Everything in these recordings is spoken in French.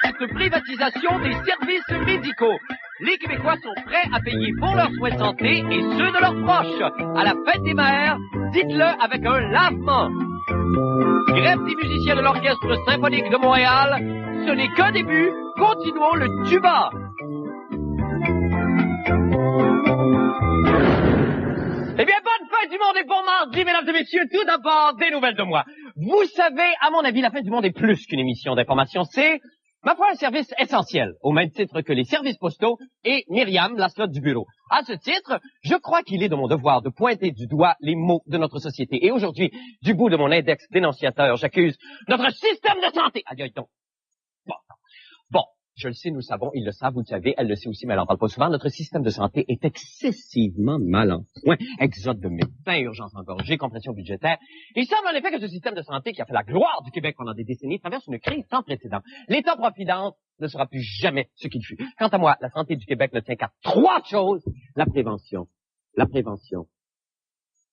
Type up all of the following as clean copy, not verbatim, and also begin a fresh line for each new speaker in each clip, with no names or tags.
Cette privatisation des services médicaux. Les Québécois sont prêts à payer pour leurs soins de santé et ceux de leurs proches. À la fête des mères, dites-le avec un lavement. Grève des musiciens de l'Orchestre symphonique de Montréal. Ce n'est qu'un début. Continuons le tuba. Eh bien, bonne fête du monde et bon mardi, mesdames et messieurs. Tout d'abord, des nouvelles de moi. Vous savez, à mon avis, la fête du monde est plus qu'une émission d'information. C'est, ma foi, un service essentiel, au même titre que les services postaux et Myriam, la slot du bureau. À ce titre, je crois qu'il est de mon devoir de pointer du doigt les maux de notre société. Et aujourd'hui, du bout de mon index dénonciateur, j'accuse notre système de santé. Aïe, donc. Bon. Je le sais, nous le savons, ils le savent, vous le savez, elle le sait aussi, mais elle n'en parle pas souvent. Notre système de santé est excessivement mal en point. Exode de médecins, urgence engorgée, compression budgétaire. Il semble en effet que ce système de santé qui a fait la gloire du Québec pendant des décennies traverse une crise sans précédent. L'État-providence ne sera plus jamais ce qu'il fut. Quant à moi, la santé du Québec ne tient qu'à 3 choses. La prévention.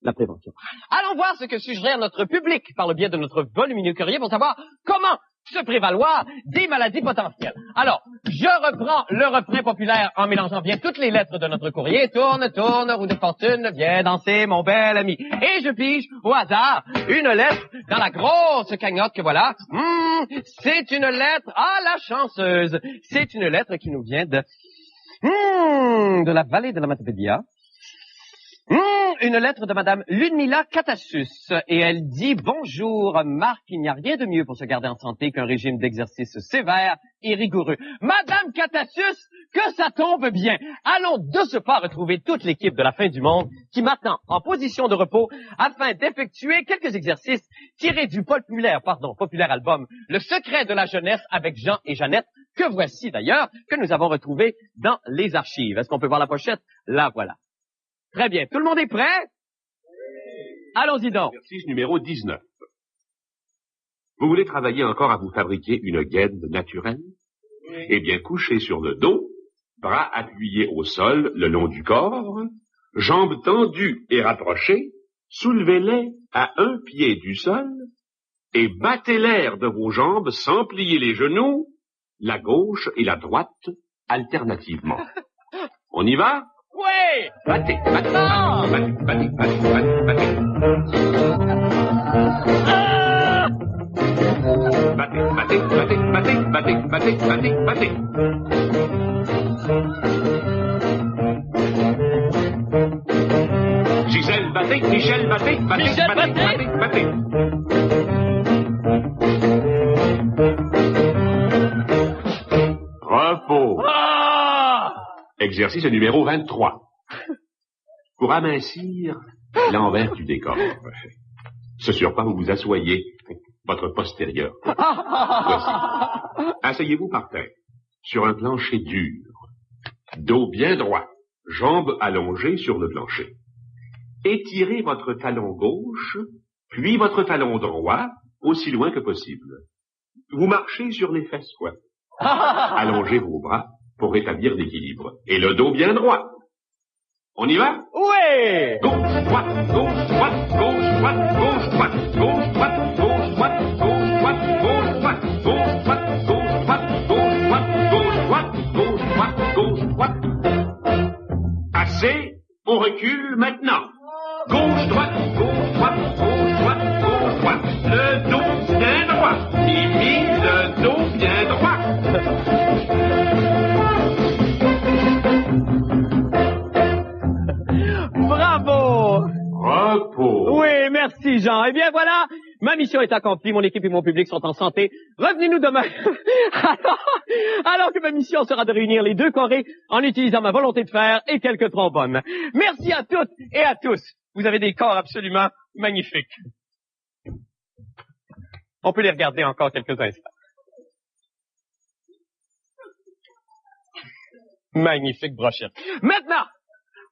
Allons voir ce que suggère notre public par le biais de notre volumineux courrier pour savoir comment se prévaloir des maladies potentielles. Alors, je reprends le refrain populaire en mélangeant bien toutes les lettres de notre courrier. Tourne, tourne, roue de fortune, viens danser, mon bel ami. Et je pige au hasard une lettre dans la grosse cagnotte que voilà. C'est une lettre à la chanceuse. C'est une lettre qui nous vient de la vallée de la Matapédia. Une lettre de Madame Ludmila Katassus, et elle dit « Bonjour, Marc, il n'y a rien de mieux pour se garder en santé qu'un régime d'exercice sévère et rigoureux. Madame Katassus, que ça tombe bien! Allons de ce pas retrouver toute l'équipe de la fin du monde qui m'attend en position de repos afin d'effectuer quelques exercices tirés du populaire album « Le secret de la jeunesse » avec Jean et Jeannette, que voici d'ailleurs, que nous avons retrouvé dans les archives. Est-ce qu'on peut voir la pochette? La voilà. Très bien. Tout le monde est prêt? Allons-y donc.
Exercice numéro 19. Vous voulez travailler encore à vous fabriquer une gaine naturelle? Eh bien, couchez sur le dos, bras appuyés au sol le long du corps, jambes tendues et rapprochées, soulevez-les à un pied du sol et battez l'air de vos jambes sans plier les genoux, la gauche et la droite alternativement. On y va?
Oui!
Battez, battez, battez, battez, battez, battez, battez. Battez, battez, battez, battez, battez, battez, battez, battez. Gisèle, battez, Michel, battez, battez,
Michel,
battez,
battez.
battez, battez. Repos. Exercice numéro 23. Pour amincir l'envers du décor. Ce sur quoi vous vous asseyez, votre postérieur. Voici. Asseyez-vous par terre, sur un plancher dur, dos bien droit, jambes allongées sur le plancher. Étirez votre talon gauche, puis votre talon droit, aussi loin que possible. Vous marchez sur les fesses, quoi. Allongez vos bras pour rétablir l'équilibre. Et le dos bien droit. On y va?
Oui!
Gauche, droite, gauche, droite, gauche, droite, gauche, droite, gauche, droite, gauche, droite, gauche, droite, gauche, droite, gauche, droite, gauche, droite, gauche, droite, gauche, droite, gauche, droite. Assez, on recule maintenant. Gauche, droite, gauche, droite, gauche, droite, gauche, droite. Le dos bien droit. Mimi, le dos bien droit.
Bravo!
Repos.
Oui, merci Jean. Eh bien voilà, ma mission est accomplie, mon équipe et mon public sont en santé. Revenez-nous demain. alors que ma mission sera de réunir les 2 chorés en utilisant ma volonté de faire et quelques trombones. Merci à toutes et à tous. Vous avez des corps absolument magnifiques. On peut les regarder encore quelques instants. Magnifique brochette. Maintenant,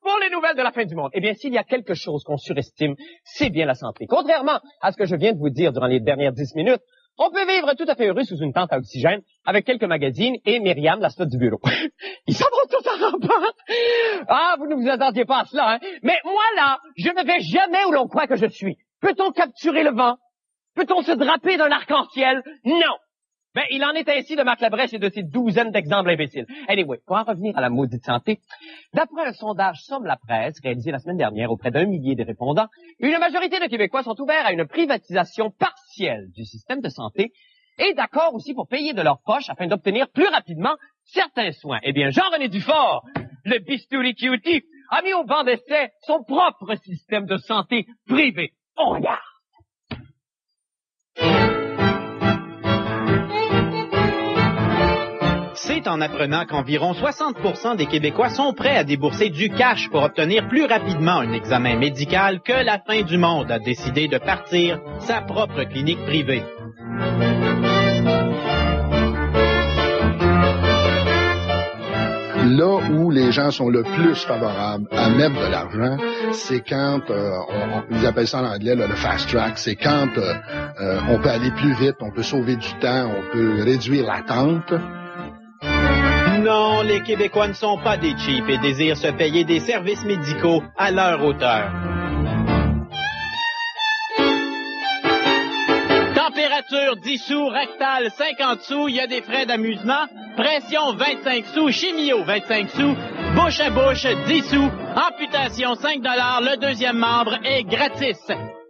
pour les nouvelles de la fin du monde, eh bien, s'il y a quelque chose qu'on surestime, c'est bien la santé. Contrairement à ce que je viens de vous dire durant les dernières 10 minutes, on peut vivre tout à fait heureux sous une tente à oxygène avec quelques magazines et Myriam, la slot du bureau. Ils s'en vont tous en rapport. Ah, vous ne vous attendiez pas à cela, hein? Mais moi, là, je ne vais jamais où l'on croit que je suis. Peut-on capturer le vent? Peut-on se draper d'un arc-en-ciel? Non. Ben, il en est ainsi de Marc Labrèche et de ses douzaines d'exemples imbéciles. Anyway, pour en revenir à la maudite santé, d'après un sondage Somme la Presse réalisé la semaine dernière auprès d'1 millier de répondants, une majorité de Québécois sont ouverts à une privatisation partielle du système de santé et d'accord aussi pour payer de leur poche afin d'obtenir plus rapidement certains soins. Eh bien, Jean-René Dufort, le bistouri cutie, a mis au banc d'essai son propre système de santé privé. On regarde!
C'est en apprenant qu'environ 60% des Québécois sont prêts à débourser du cash pour obtenir plus rapidement un examen médical que la fin du monde a décidé de partir sa propre clinique privée.
Là où les gens sont le plus favorables à mettre de l'argent, c'est quand, ils appellent ça en anglais le fast track, c'est quand on peut aller plus vite, on peut sauver du temps, on peut réduire l'attente.
Non, les Québécois ne sont pas des cheap et désirent se payer des services médicaux à leur hauteur. Température 10 sous, rectale 50 sous, il y a des frais d'amusement, pression 25 sous, chimio 25 sous, bouche à bouche 10 sous, amputation 5 $, le deuxième membre est gratis.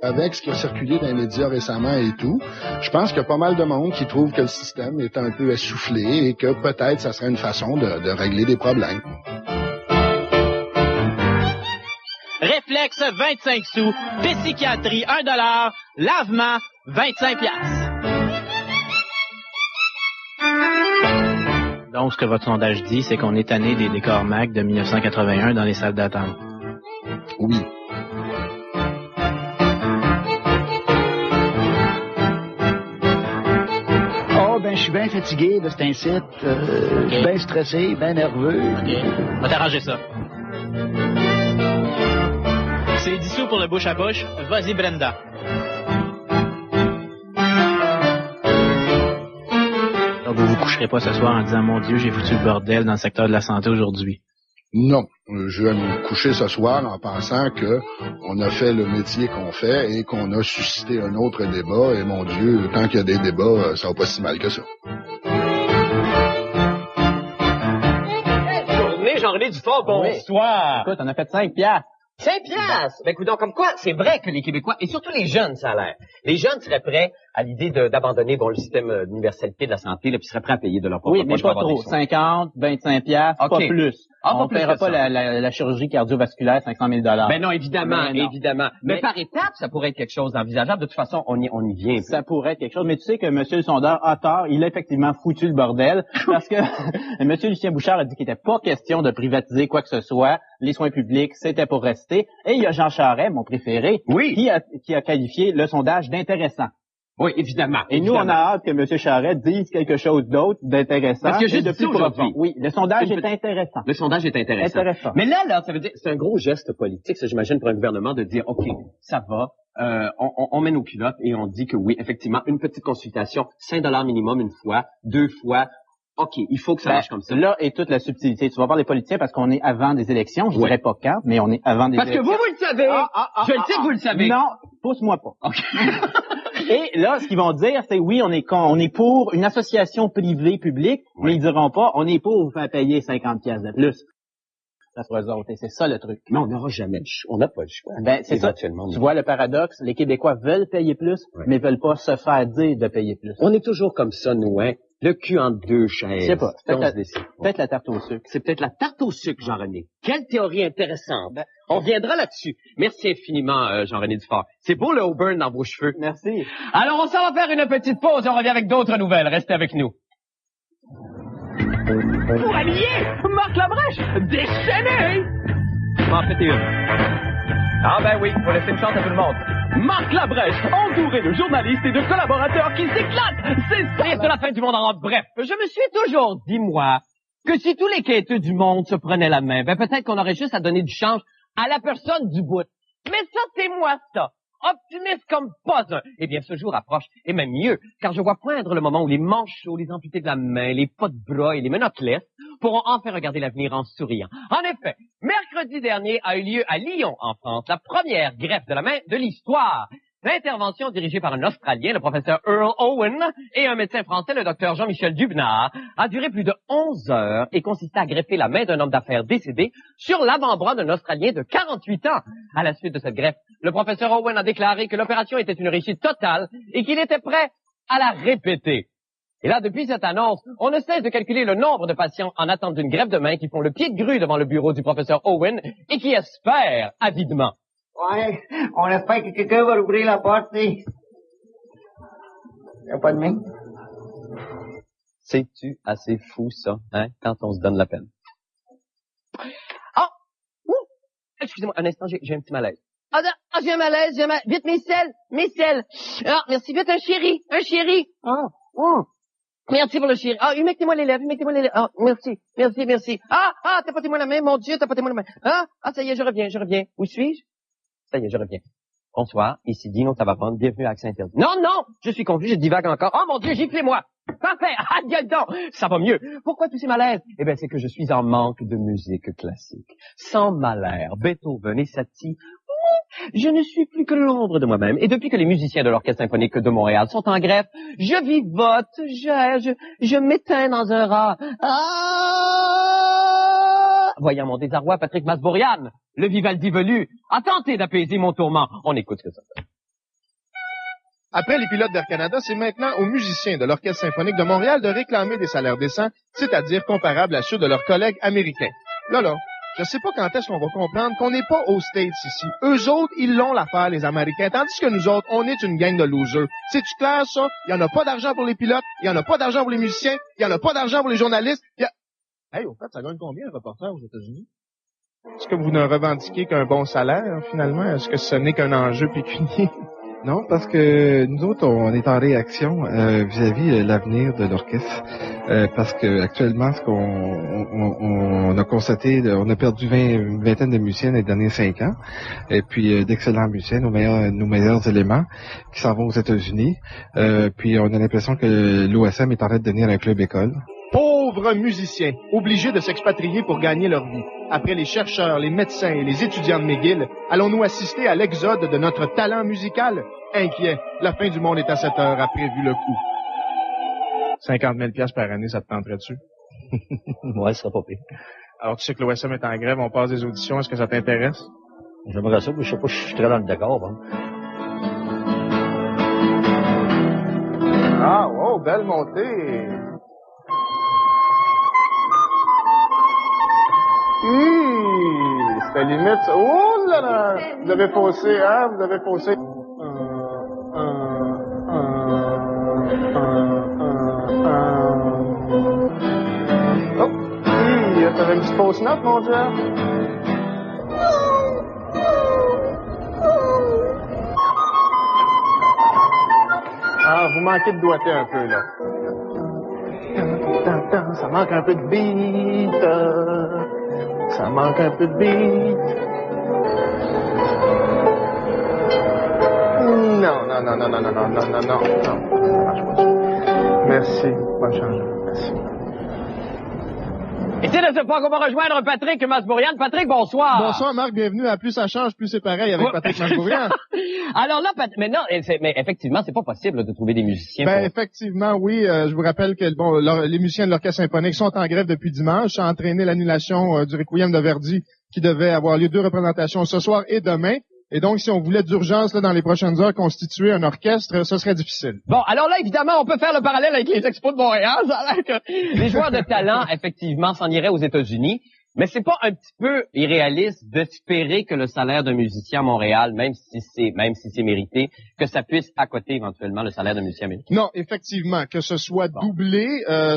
Avec ce qui a circulé dans les médias récemment et tout, je pense qu'il y a pas mal de monde qui trouve que le système est un peu essoufflé et que peut-être ça serait une façon de régler des problèmes.
Réflexe 25 sous, psychiatrie 1 $, lavement 25 $. Donc, ce que votre sondage dit, c'est qu'on est tanné des décors Mac de 1981 dans les salles d'attente.
Oui.
Oh, ben, je suis bien fatigué de cet incite, bien stressé, bien nerveux.
OK. On va t'arranger ça. C'est 10 sous pour le bouche à bouche. Vas-y, Brenda. Donc, vous vous coucherez pas ce soir en disant, mon Dieu, j'ai foutu le bordel dans le secteur de la santé aujourd'hui.
Non, je vais me coucher ce soir en pensant que on a fait le métier qu'on fait et qu'on a suscité un autre débat. Et mon Dieu, tant qu'il y a des débats, ça va pas si mal que ça.
Jean-René Dufort, bonsoir.
Écoute, on a fait 5 piastres.
5 piastres! Ben, écoute, donc, comme quoi, c'est vrai que les Québécois, et surtout les jeunes, ça a l'air. Les jeunes seraient prêts à l'idée d'abandonner, le système d'universalité de la santé, là, puis seraient prêts à payer de leur propre
Oui, mais
poche
pas
pour avoir
trop.
des soins.
50, 25 piastres,
OK.
pas plus.
Ah,
On
pas plus
paiera
que
pas
ça.
la chirurgie cardiovasculaire 500 000 $.
Ben non, évidemment,
Mais non.
évidemment. Mais par étapes, ça pourrait être quelque chose d'envisageable. De toute façon, on y vient.
Ça pourrait être quelque chose. Mais tu sais que M. le sondeur a tort. Il a effectivement foutu le bordel. Parce que M. Lucien Bouchard a dit qu'il n'était pas question de privatiser quoi que ce soit. Les soins publics, c'était pour rester. Et il y a Jean Charest, mon préféré,
Oui.
qui a qualifié le sondage d'intéressant.
Oui, évidemment.
Et nous, on a hâte que M. Charest dise quelque chose d'autre d'intéressant.
Parce que
et de
juste
plus
aujourd'hui.
profond. Oui, le sondage est intéressant.
Le sondage est intéressant. Mais là, ça veut dire, c'est un gros geste politique, ça, j'imagine, pour un gouvernement de dire, OK, ça va, on met nos culottes et on dit que oui, effectivement, une petite consultation, 5 $ minimum une fois, 2 fois. OK, il faut que ça marche comme ça.
Là est toute la subtilité. Tu vas voir les politiciens parce qu'on est avant des élections. Je dirais pas quand, mais on est avant des élections.
Parce que vous le savez. Je le sais que vous le savez.
Non, pousse-moi pas.
OK.
Et là, ce qu'ils vont dire, c'est oui, on est pour une association privée publique, mais ils diront pas, on est pour vous faire payer 50 piastres de plus. Ça pour eux autres. Et c'est ça le truc.
Mais on n'aura jamais le choix. On n'a pas le choix.
Ben, c'est ça. Tu vois le paradoxe. Les Québécois veulent payer plus, mais veulent pas se faire dire de payer plus.
On est toujours comme ça, nous, hein. Le cul entre deux chaises.
Je sais pas. Peut-être la tarte au sucre.
C'est peut-être la tarte au sucre, Jean-René. Quelle théorie intéressante. On reviendra là-dessus. Merci infiniment, Jean-René Dufort. C'est beau le Auburn dans vos cheveux.
Merci.
Alors, on s'en va faire une petite pause et on revient avec d'autres nouvelles. Restez avec nous. Pour habiller, Marc Labrèche, déchaîné! M'en faites une. Ah ben oui, faut laisser une chance à tout le monde. Marc Labrèche, entouré de journalistes et de collaborateurs qui s'éclatent. C'est ça de la fin du monde en bref. Je me suis toujours dit, moi, que si tous les quêteux du monde se prenaient la main, ben peut-être qu'on aurait juste à donner du change à la personne du bout. Mais ça, c'est moi, ça. Optimiste comme pas un. Eh bien, ce jour approche, et même mieux, car je vois poindre le moment où les manchots, les amputés de la main, les pas de bras et les menottes pourront enfin regarder l'avenir en souriant. En effet, mercredi dernier a eu lieu à Lyon, en France, la première greffe de la main de l'histoire. L'intervention dirigée par un Australien, le professeur Earl Owen, et un médecin français, le docteur Jean-Michel Dubnard, a duré plus de 11 heures et consistait à greffer la main d'un homme d'affaires décédé sur l'avant-bras d'un Australien de 48 ans. À la suite de cette greffe, le professeur Owen a déclaré que l'opération était une réussite totale et qu'il était prêt à la répéter. Et là, depuis cette annonce, on ne cesse de calculer le nombre de patients en attente d'une greffe de main qui font le pied de grue devant le bureau du professeur Owen et qui espèrent avidement.
Ouais, on espère que quelqu'un va ouvrir la porte, tu sais. Y a pas de main.
C'est-tu assez fou, ça, hein, quand on se donne la peine? Ah! Excusez-moi, un instant, j'ai un petit malaise. J'ai un malaise, Vite, mes selles! Ah, merci, vite, un chéri! Merci pour le chéri. Ah, humectez-moi les lèvres. Ah, merci. Ah, tapotez-moi la main, mon Dieu, tapotez-moi la main. Ah, ça y est, je reviens. Où suis-je? Ça y est, je reviens. Bonsoir, ici Dino Tavapone, bienvenue à Accent Interdit. Non, je suis confus, je divague encore. Oh mon Dieu, giflez-moi! Parfait! Ah, gueule donc! Ça va mieux. Pourquoi tous ces malaises? Eh bien, c'est que je suis en manque de musique classique. Sans Mahler, Beethoven et Satie, je ne suis plus que l'ombre de moi-même. Et depuis que les musiciens de l'Orchestre symphonique de Montréal sont en grève, je vivote, je m'éteins dans un rat. Voyant mon désarroi, Patrick Masbourian, le Vivaldi velu, a tenté d'apaiser mon tourment. On écoute ce que ça fait.
Après les pilotes d'Air Canada, c'est maintenant aux musiciens de l'Orchestre symphonique de Montréal de réclamer des salaires décents, c'est-à-dire comparables à ceux de leurs collègues américains. Là, je sais pas quand est-ce qu'on va comprendre qu'on n'est pas aux States ici. Eux autres, ils l'ont l'affaire, les Américains, tandis que nous autres, on est une gang de losers. C'est-tu clair, ça? Il y en a pas d'argent pour les pilotes, il y en a pas d'argent pour les musiciens, il y en a pas d'argent pour les journalistes. Hey, au fait, ça gagne combien un reporter aux États-Unis? Est-ce que vous ne revendiquez qu'un bon salaire, finalement? Est-ce que ce n'est qu'un enjeu pécunier?
Non, parce que nous autres, on est en réaction vis-à-vis l'avenir de l'orchestre. Parce que actuellement, ce qu'on a constaté, on a perdu une vingtaine de musiciens les derniers 5 ans. Et puis d'excellents musiciens, nos meilleurs éléments qui s'en vont aux États-Unis. Puis on a l'impression que l'OSM est en train de devenir un club école.
Pauvres musiciens, obligés de s'expatrier pour gagner leur vie. Après les chercheurs, les médecins et les étudiants de McGill, allons-nous assister à l'exode de notre talent musical? Inquiet, la fin du monde est à 7 heures, a prévu le coup. 50 000 $ par année, ça te tenterait dessus?
Ouais, ce serait pas pire.
Alors, tu sais que l'OSM est en grève, on passe des auditions, est-ce que ça t'intéresse?
J'aimerais ça, mais je sais pas, je suis très dans le décor, hein.
Ah, wow, belle montée! C'était limite. Oh là là! Vous avez faussé, hein? Vous avez faussé. Oh! T'avais une petite fausse note, mon Dieu? Ah, vous manquez de doigté un peu, là. Ça manque un peu de beat. Ça manque un peu de beat. Non. Ça marche pas. Merci. Bonne chance. Merci.
Et c'est de ce point qu'on va rejoindre Patrick Masbourian. Patrick, bonsoir.
Bonsoir, Marc. Bienvenue à Plus ça change, plus c'est pareil avec Patrick Masbourian.
Alors là, mais effectivement, c'est pas possible de trouver des musiciens.
Effectivement, oui. Je vous rappelle que les musiciens de l'Orchestre symphonique sont en grève depuis dimanche. Ça a entraîné l'annulation du Requiem de Verdi qui devait avoir lieu 2 représentations ce soir et demain. Et donc, si on voulait d'urgence là dans les prochaines heures constituer un orchestre, ce serait difficile.
Bon, alors là, évidemment, on peut faire le parallèle avec les Expos de Montréal. Ça a l'air que les joueurs de talent, effectivement, s'en iraient aux États-Unis. Mais c'est pas un petit peu irréaliste d'espérer que le salaire d'un musicien à Montréal, même si c'est mérité, que ça puisse accoter éventuellement le salaire d'un musicien américain?
Non, effectivement, que ce soit doublé,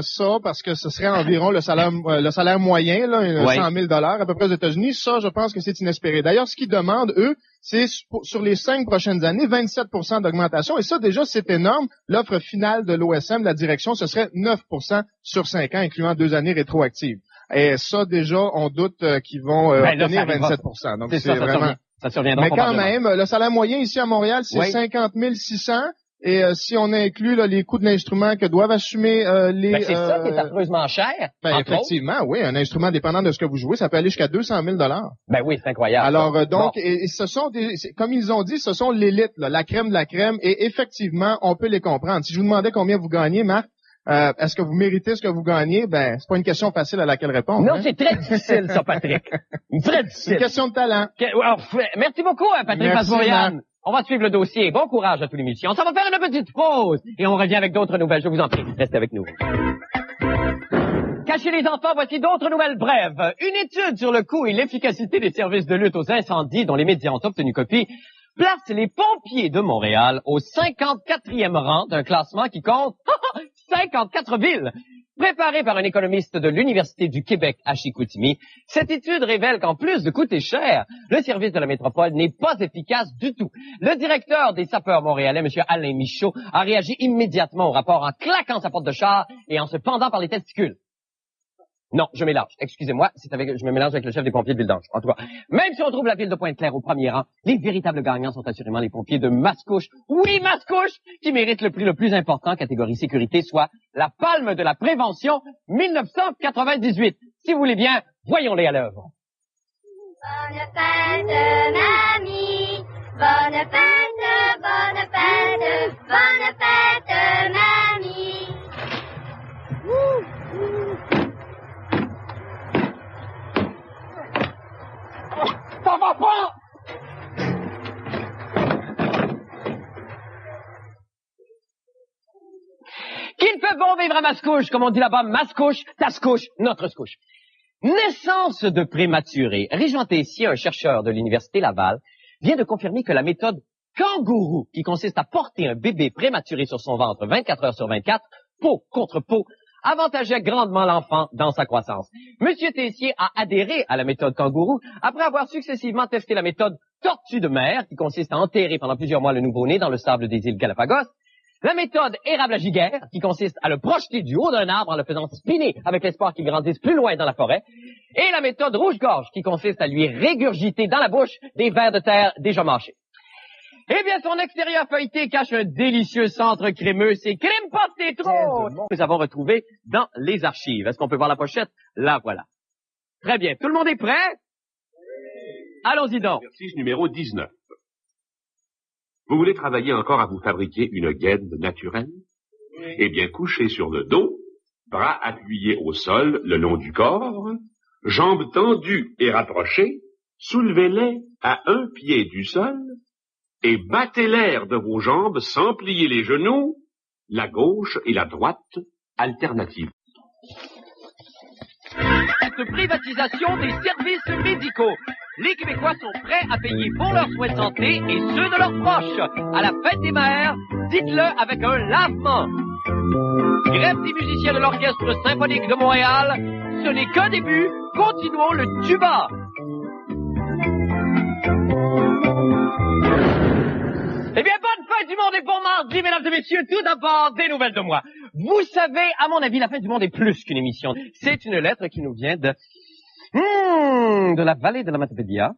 ça, parce que ce serait environ le salaire moyen, là, 100 000 $ à peu près aux États-Unis. Ça, je pense que c'est inespéré. D'ailleurs, ce qu'ils demandent, eux, c'est sur les 5 prochaines années, 27 % d'augmentation. Et ça, déjà, c'est énorme. L'offre finale de l'OSM, de la direction, ce serait 9 % sur 5 ans, incluant 2 années rétroactives. Et ça, déjà, on doute qu'ils vont obtenir 27 %. Donc, c'est vraiment...
Ça surviendra.
Mais quand même, le salaire moyen ici à Montréal, c'est 50 600. Et si on inclut là, les coûts de l'instrument que doivent assumer les...
Ben, c'est ça qui est affreusement cher.
Ben, effectivement, oui, un instrument dépendant de ce que vous jouez, ça peut aller jusqu'à 200 000 $.
Ben oui, c'est incroyable.
Alors donc, bon. et ce sont comme ils ont dit, ce sont l'élite, la crème de la crème, et effectivement, on peut les comprendre. Si je vous demandais combien vous gagnez, Marc, est-ce que vous méritez ce que vous gagnez? Ben, c'est pas une question facile à laquelle répondre.
Non,
hein?
c'est très difficile, ça, Patrick. Très difficile.
C'est une question de talent.
Merci beaucoup, Patrick Masbourian. On va suivre le dossier. Bon courage à tous les musiciens. Ça va faire une petite pause et on revient avec d'autres nouvelles. Je vous en prie, restez avec nous. Cachez les enfants, voici d'autres nouvelles brèves. Une étude sur le coût et l'efficacité des services de lutte aux incendies dont les médias ont obtenu copie place les pompiers de Montréal au 54e rang d'un classement qui compte 54 villes. Préparée par un économiste de l'Université du Québec à Chicoutimi, cette étude révèle qu'en plus de coûter cher, le service de la métropole n'est pas efficace du tout. Le directeur des sapeurs montréalais, M. Alain Michaud, a réagi immédiatement au rapport en claquant sa porte de char et en se pendant par les testicules. Non, je mélange. Excusez-moi, je me mélange avec le chef des pompiers de Ville-d'Ange. En tout cas, même si on trouve la ville de Pointe-Claire au premier rang, les véritables gagnants sont assurément les pompiers de Mascouche. Oui, Mascouche, qui méritent le prix le plus important, catégorie sécurité, soit la palme de la prévention 1998. Si vous voulez bien, voyons-les à l'œuvre.
Bonne fête, mamie. Bonne fête, bonne fête, bonne fête, mamie.
Ça va pas! Qu'il fait bon vivre à Mascouche, comme on dit là-bas, Mascouche, Tascouche, notre scouche. Naissance de prématuré. Régent Tessier, un chercheur de l'Université Laval, vient de confirmer que la méthode kangourou, qui consiste à porter un bébé prématuré sur son ventre 24 heures sur 24, peau contre peau, avantageait grandement l'enfant dans sa croissance. Monsieur Tessier a adhéré à la méthode kangourou après avoir successivement testé la méthode tortue de mer, qui consiste à enterrer pendant plusieurs mois le nouveau-né dans le sable des îles Galapagos, la méthode érable à giguère, qui consiste à le projeter du haut d'un arbre en le faisant spinner avec l'espoir qu'il grandisse plus loin dans la forêt, et la méthode rouge-gorge, qui consiste à lui régurgiter dans la bouche des vers de terre déjà mâchés. Eh bien, son extérieur feuilleté cache un délicieux centre crémeux. C'est crème pâté trop! Nous avons retrouvé dans les archives. Est-ce qu'on peut voir la pochette? La voilà. Très bien. Tout le monde est prêt? Allons-y donc.
Exercice numéro 19. Vous voulez travailler encore à vous fabriquer une gaine naturelle? Eh bien, couchez sur le dos, bras appuyés au sol le long du corps, jambes tendues et rapprochées, soulevez-les à un pied du sol, et battez l'air de vos jambes sans plier les genoux, la gauche et la droite alternative.
Cette privatisation des services médicaux. Les Québécois sont prêts à payer pour leurs soins de santé et ceux de leurs proches. À la fête des mères, dites-le avec un lavement. Grève des musiciens de l'Orchestre symphonique de Montréal, ce n'est qu'un début, continuons le tuba. Eh bien, bonne fête du monde et bon mardi, mesdames et messieurs. Tout d'abord, des nouvelles de moi. Vous savez, à mon avis, la fête du monde est plus qu'une émission. C'est une lettre qui nous vient de la vallée de la Matapédia.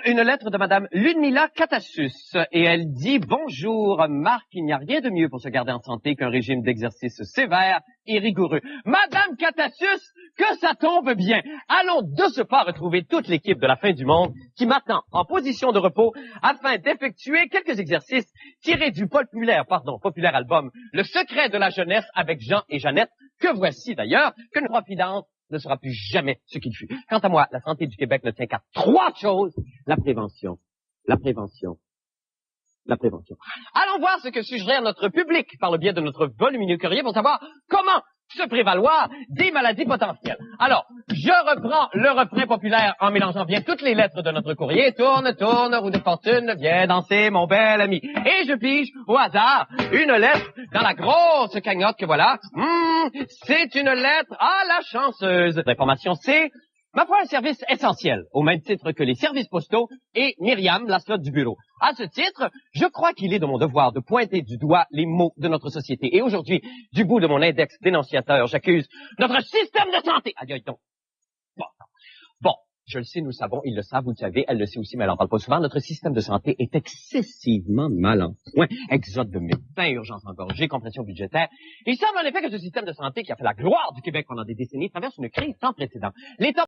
Une lettre de Madame Ludmila Katassus. Et elle dit, bonjour, Marc, il n'y a rien de mieux pour se garder en santé qu'un régime d'exercice sévère et rigoureux. Madame Katassus, que ça tombe bien. Allons de ce pas retrouver toute l'équipe de la fin du monde qui m'attend en position de repos afin d'effectuer quelques exercices tirés du populaire album Le secret de la jeunesse avec Jean et Jeannette, que voici d'ailleurs, que notre confidence ne sera plus jamais ce qu'il fut. Quant à moi, la santé du Québec ne tient qu'à 3 choses. La prévention. Allons voir ce que suggère notre public par le biais de notre volumineux courrier pour savoir comment se prévaloir des maladies potentielles. Alors, je reprends le refrain populaire en mélangeant bien toutes les lettres de notre courrier. Tourne, tourne, roue de fortune, viens danser, mon bel ami. Et je pige au hasard une lettre dans la grosse cagnotte que voilà. C'est une lettre à la chanceuse. L'information, c'est, ma foi, un service essentiel, au même titre que les services postaux et Myriam, la slotte du bureau. À ce titre, je crois qu'il est de mon devoir de pointer du doigt les maux de notre société. Et aujourd'hui, du bout de mon index dénonciateur, j'accuse notre système de santé. Adieu, donc. Bon, Je le sais, nous le savons, ils le savent, vous le savez, elle le sait aussi, mais elle en parle pas souvent. Notre système de santé est excessivement mal en point. Exode de médecins, urgence engorgée, compression budgétaire. Il semble en effet que ce système de santé qui a fait la gloire du Québec pendant des décennies traverse une crise sans précédent. L'État